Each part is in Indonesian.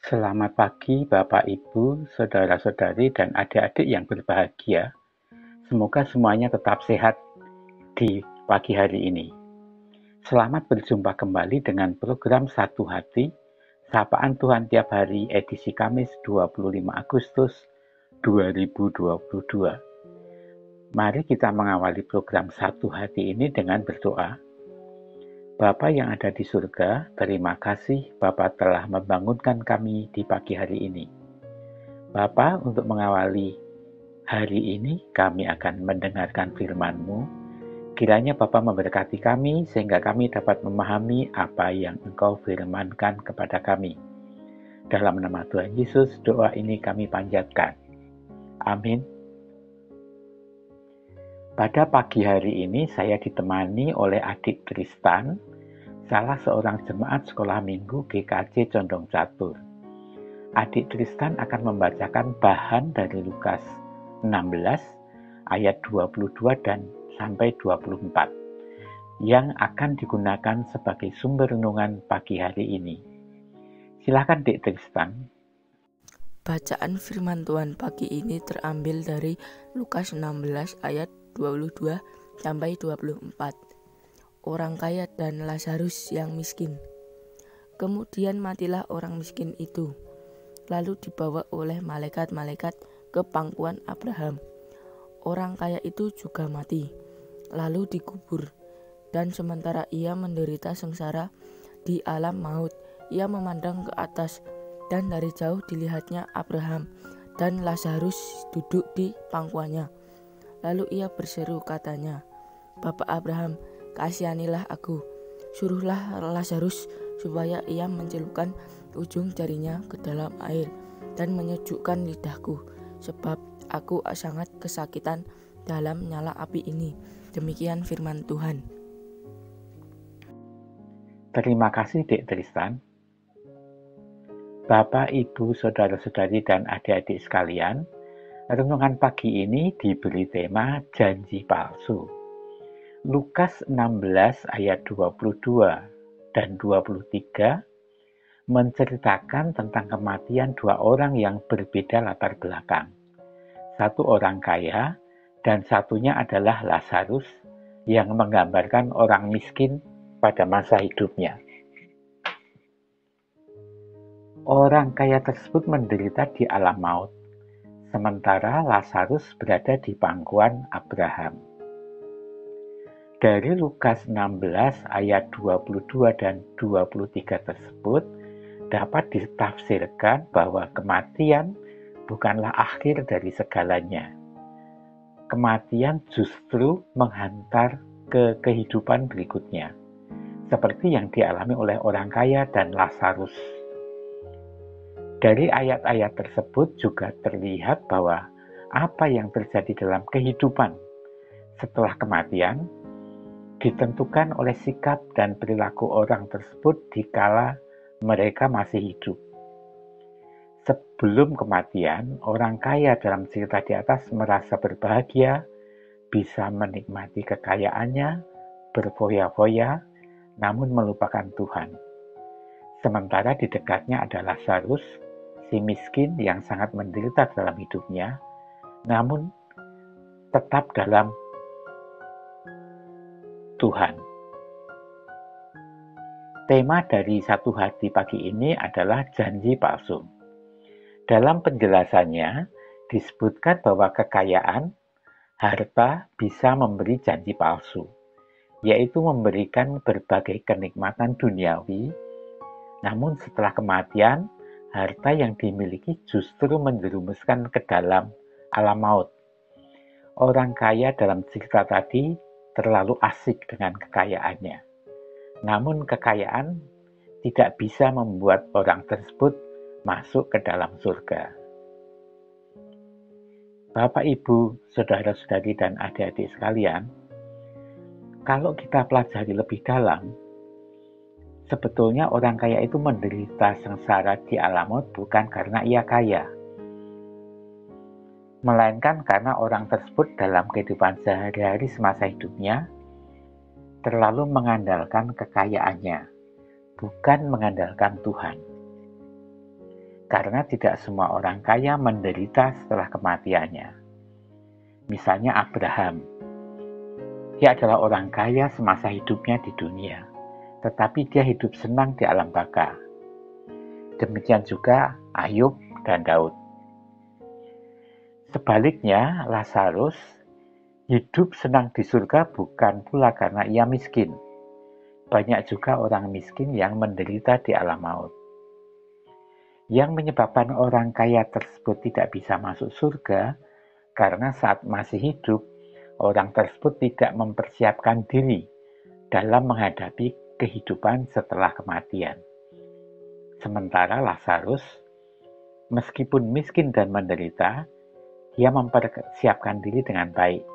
Selamat pagi Bapak, Ibu, saudara-saudari, dan adik-adik yang berbahagia. Semoga semuanya tetap sehat di pagi hari ini. Selamat berjumpa kembali dengan program Satu Hati, Sapaan Tuhan Tiap Hari, edisi Kamis 25 Agustus 2022. Mari kita mengawali program Satu Hati ini dengan berdoa. Bapa yang ada di surga, terima kasih Bapa telah membangunkan kami di pagi hari ini. Bapa, untuk mengawali hari ini, kami akan mendengarkan firman-Mu. Kiranya Bapa memberkati kami, sehingga kami dapat memahami apa yang Engkau firmankan kepada kami. Dalam nama Tuhan Yesus, doa ini kami panjatkan. Amin. Pada pagi hari ini, saya ditemani oleh adik Tristan, salah seorang jemaat sekolah minggu GKJ Condong Catur. Adik Tristan akan membacakan bahan dari Lukas 16 ayat 22 dan sampai 24 yang akan digunakan sebagai sumber renungan pagi hari ini. Silakan Dik Tristan. Bacaan firman Tuhan pagi ini terambil dari Lukas 16 ayat 22 sampai 24. Orang kaya dan Lazarus yang miskin. Kemudian matilah orang miskin itu, lalu dibawa oleh malaikat-malaikat ke pangkuan Abraham. Orang kaya itu juga mati, lalu dikubur. Dan sementara ia menderita sengsara di alam maut, ia memandang ke atas, dan dari jauh dilihatnya Abraham dan Lazarus duduk di pangkuannya. Lalu ia berseru katanya, "Bapak Abraham, kasihanilah aku. Suruhlah Lazarus supaya ia mencelupkan ujung jarinya ke dalam air dan menyejukkan lidahku, sebab aku sangat kesakitan dalam nyala api ini." Demikian firman Tuhan. Terima kasih Dik Tristan. Bapak, Ibu, saudara-saudari, dan adik-adik sekalian, renungan pagi ini diberi tema janji palsu. Lukas 16 ayat 22 dan 23 menceritakan tentang kematian dua orang yang berbeda latar belakang. Satu orang kaya dan satunya adalah Lazarus yang menggambarkan orang miskin pada masa hidupnya. Orang kaya tersebut menderita di alam maut, sementara Lazarus berada di pangkuan Abraham. Dari Lukas 16 ayat 22 dan 23 tersebut dapat ditafsirkan bahwa kematian bukanlah akhir dari segalanya. Kematian justru menghantar ke kehidupan berikutnya, seperti yang dialami oleh orang kaya dan Lazarus. Dari ayat-ayat tersebut juga terlihat bahwa apa yang terjadi dalam kehidupan setelah kematian ditentukan oleh sikap dan perilaku orang tersebut dikala mereka masih hidup. Sebelum kematian, orang kaya dalam cerita di atas merasa berbahagia, bisa menikmati kekayaannya, berfoya-foya, namun melupakan Tuhan. Sementara di dekatnya ada Lazarus, si miskin yang sangat menderita dalam hidupnya, namun tetap dalam Tuhan. Tema dari Satu Hati pagi ini adalah janji palsu. Dalam penjelasannya, disebutkan bahwa kekayaan, harta bisa memberi janji palsu, yaitu memberikan berbagai kenikmatan duniawi, namun setelah kematian, harta yang dimiliki justru menjerumuskan ke dalam alam maut. Orang kaya dalam cerita tadi terlalu asik dengan kekayaannya. Namun kekayaan tidak bisa membuat orang tersebut masuk ke dalam surga. Bapak, Ibu, saudara-saudari, dan adik-adik sekalian, kalau kita pelajari lebih dalam, sebetulnya orang kaya itu menderita sengsara di alam maut bukan karena ia kaya, melainkan karena orang tersebut dalam kehidupan sehari-hari semasa hidupnya terlalu mengandalkan kekayaannya, bukan mengandalkan Tuhan. karena tidak semua orang kaya menderita setelah kematiannya. Misalnya Abraham. Dia adalah orang kaya semasa hidupnya di dunia, tetapi dia hidup senang di alam baka. Demikian juga Ayub dan Daud. Sebaliknya, Lazarus hidup senang di surga bukan pula karena ia miskin. Banyak juga orang miskin yang menderita di alam maut. Yang menyebabkan orang kaya tersebut tidak bisa masuk surga karena saat masih hidup, orang tersebut tidak mempersiapkan diri dalam menghadapi kehidupan setelah kematian. Sementara Lazarus, meskipun miskin dan menderita, dia mempersiapkan diri dengan baik.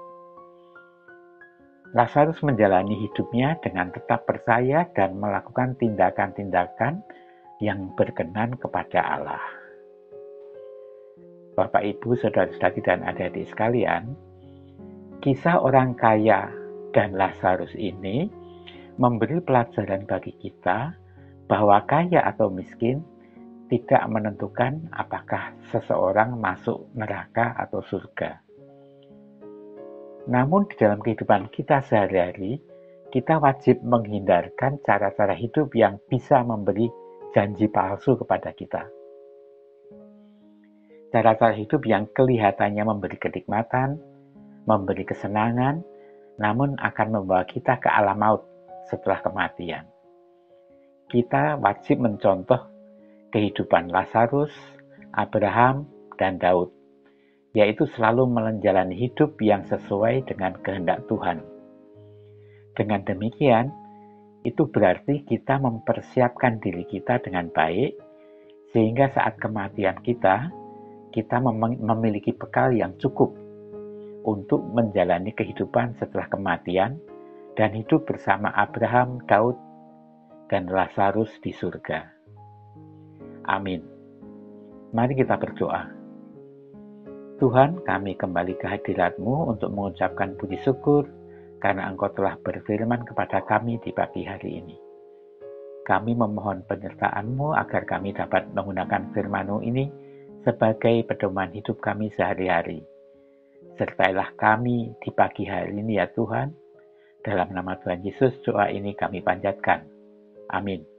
Lazarus menjalani hidupnya dengan tetap percaya dan melakukan tindakan-tindakan yang berkenan kepada Allah. Bapak, Ibu, saudara-saudari, dan adik-adik sekalian, kisah orang kaya dan Lazarus ini memberi pelajaran bagi kita bahwa kaya atau miskin tidak menentukan apakah seseorang masuk neraka atau surga. Namun di dalam kehidupan kita sehari-hari, kita wajib menghindarkan cara-cara hidup yang bisa memberi janji palsu kepada kita. Cara-cara hidup yang kelihatannya memberi kenikmatan, memberi kesenangan, namun akan membawa kita ke alam maut setelah kematian. Kita wajib mencontoh kehidupan Lazarus, Abraham, dan Daud, yaitu selalu menjalani hidup yang sesuai dengan kehendak Tuhan. Dengan demikian, itu berarti kita mempersiapkan diri kita dengan baik, sehingga saat kematian kita memiliki bekal yang cukup untuk menjalani kehidupan setelah kematian dan hidup bersama Abraham, Daud, dan Lazarus di surga. Amin. Mari kita berdoa. Tuhan, kami kembali ke hadirat-Mu untuk mengucapkan puji syukur karena Engkau telah berfirman kepada kami di pagi hari ini. Kami memohon penyertaan-Mu agar kami dapat menggunakan firman-Mu ini sebagai pedoman hidup kami sehari-hari. Sertailah kami di pagi hari ini ya Tuhan. Dalam nama Tuhan Yesus doa ini kami panjatkan. Amin.